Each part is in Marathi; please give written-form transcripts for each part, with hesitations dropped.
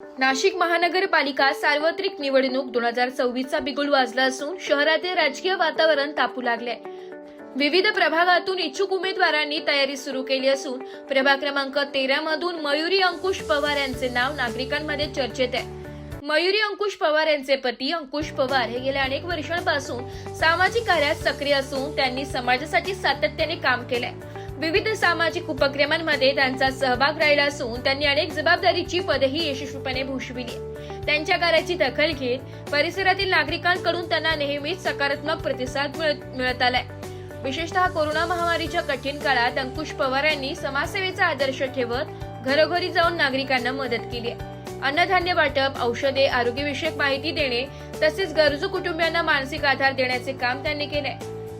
नाशिक महानगरपालिका सार्वत्रिक निवडणूक 2024चा बिगुल वाजला असून शहरातील राजकीय वातावरण तापू लागले आहे। विविध प्रभागातून इच्छुक उमेदवारांनी तयारी सुरू केली असून प्रभाग क्रमांक 13 मधून मयुरी अंकुश पवार यांचे नाव नागरिकांमध्ये चर्चेत आहे। मयुरी अंकुश पवार यांचे पती अंकुश पवार हे गेल्या अनेक वर्षांपासून सामाजिक कार्यात सक्रिय असून त्यांनी समाजासाठी सातत्याने काम केलंय। विविध सामाजिक उपक्रमांमध्ये त्यांचा सहभाग राहिला असून त्यांनी अनेक जबाबदारीची पदेही यशस्वीपणे भूषविली। त्यांच्या कार्याची दखल घेत परिसरातील नागरिकांकडून त्यांना नेहमीच सकारात्मक प्रतिसाद मिळत आलाय। विशेषतः कोरोना महामारीच्या कठीण काळात अंकुश पवार यांनी समाजसेवेचा आदर्श ठेवत घरोघरी जाऊन नागरिकांना मदत केली आहे। अन्नधान्य वाटप, औषधे, आरोग्यविषयक माहिती देणे तसेच गरजू कुटुंबियांना मानसिक आधार देण्याचे काम त्यांनी केले।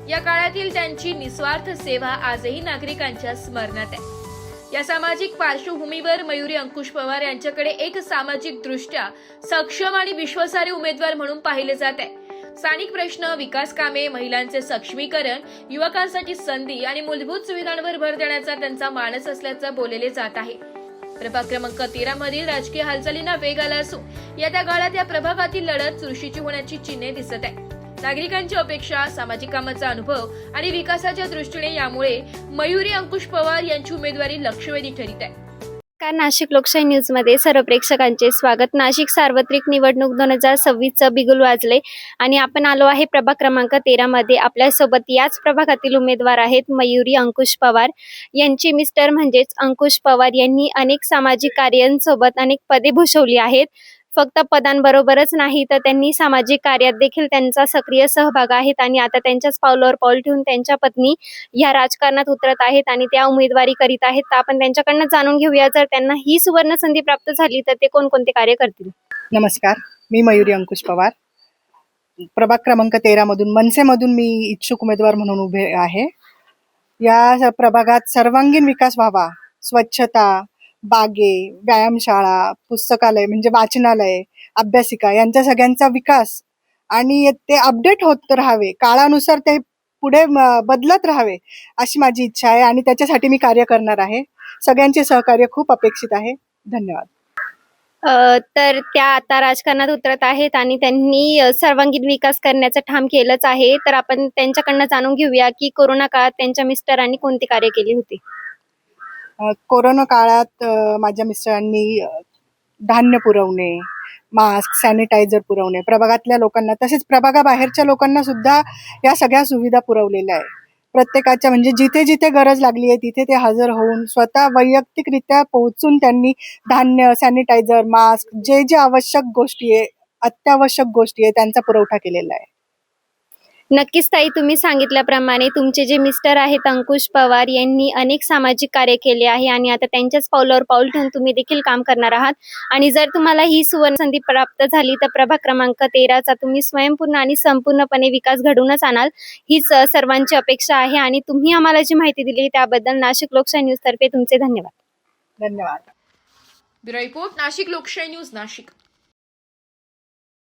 या काळातील त्यांची निस्वार्थ सेवा आजही नागरिकांच्या स्मरणात आहे। या सामाजिक पार्श्वभूमीवर मयुरी अंकुश पवार यांच्याकडे एक सामाजिक दृष्ट्या सक्षम आणि विश्वासार्ह उमेदवार म्हणून पाहिले जात आहे। स्थानिक प्रश्न, विकास कामे, महिलांचे सक्षमीकरण, युवकांसाठी संधी आणि मूलभूत सुविधांवर भर देण्याचा त्यांचा मानस असल्याचं बोलले जात आहे। प्रभाग क्रमांक 13 मधील राजकीय हालचालींना वेग आला असून येत्या काळात या प्रभागातील लढत चुरशीची होण्याची चिन्हे दिसत आहे। नागरिकांची अपेक्षा, सामाजिक कामाचा अनुभव आणि विकासाच्या दृष्टीने यामुळे मयुरी अंकुश पवार यांची उमेदवारी लक्षवेधी ठरत आहे। नाशिक लोकशाही न्यूज मध्ये सर्व प्रेक्षकांचे स्वागत। नाशिक सार्वत्रिक निवडणूक 2026चं बिगुल वाजले आणि आपण आलो आहे प्रभाग क्रमांक 13 मध्ये। आपल्यासोबत याच प्रभागातील उमेदवार आहेत मयुरी अंकुश पवार। यांचे मिस्टर म्हणजेच अंकुश पवार यांनी अनेक सामाजिक कार्यांसोबत अनेक पदे भूषवली आहेत। फक्त पदांबरोबरच नाही तर त्यांनी सामाजिक कार्यात देखील त्यांचा सक्रिय सहभाग आहेत आणि आता त्यांच्याच पावलावर पाऊल ठेवून त्यांच्या पत्नी या राजकारणात उतरत आहेत आणि त्या उमेदवारी करीत आहेत। तर आपण त्यांच्याकडनं जाणून घेऊया, जर त्यांना ही सुवर्ण संधी प्राप्त झाली तर ते कोणकोणते कार्य करतील। नमस्कार, मी मयुरी अंकुश पवार, प्रभाग क्रमांक 13 मधून मनसेमधून मी इच्छुक उमेदवार म्हणून उभे आहे। या प्रभागात सर्वांगीण विकास व्हावा, स्वच्छता, बागे, व्यायामशाळा, पुस्तकालय म्हणजे वाचनालय, अभ्यासिका यांचा सगळ्यांचा विकास आणि ते अपडेट होत राहावे, काळानुसार ते पुढे बदलत राहावे अशी माझी इच्छा आहे आणि त्याच्यासाठी मी कार्य करणार आहे। सगळ्यांचे सहकार्य खूप अपेक्षित आहे। धन्यवाद। तर त्या आता राजकारणात उतरत आहेत आणि त्यांनी सर्वांगीण विकास करण्याचं ठाम केलंच आहे। तर आपण त्यांच्याकडनं जाणून घेऊया की कोरोना काळात त्यांच्या मिस्टरांनी कोणती कार्य केली होती। कोरोना काळात माझ्या मिस्टरांनी धान्य पुरवणे, मास्क, सॅनिटायझर पुरवणे, प्रभागातल्या लोकांना तसेच प्रभागाबाहेरच्या लोकांना सुद्धा या सगळ्या सुविधा पुरवलेल्या आहे। प्रत्येकाच्या म्हणजे जिथे जिथे गरज लागली आहे तिथे ते हजर होऊन स्वतः वैयक्तिकरित्या पोहोचून त्यांनी धान्य, सॅनिटायझर, मास्क जे जे आवश्यक गोष्टी आहे, अत्यावश्यक गोष्टी आहे त्यांचा पुरवठा केलेला आहे। नक्कीच ताई, तुम्ही सांगितल्याप्रमाणे तुमचे जे मिस्टर आहेत अंकुश पवार यांनी अनेक सामाजिक कार्य केले आहे आणि आता त्यांच्याच पावलावर पाऊल ठेवून तुम्ही देखील काम करणार आहात आणि जर तुम्हाला ही सुवर्ण संधी प्राप्त झाली तर प्रभाग क्रमांक 13चा तुम्ही स्वयंपूर्ण आणि संपूर्णपणे विकास घडवूनच आणाल, हीच सर्वांची अपेक्षा आहे। आणि तुम्ही आम्हाला जी माहिती दिली त्याबद्दल नाशिक लोकशाही न्यूज तर्फे तुमचे धन्यवाद। धन्यवाद। ब्युरो रिपोर्ट, नाशिक लोकशाही न्यूज, नाशिक।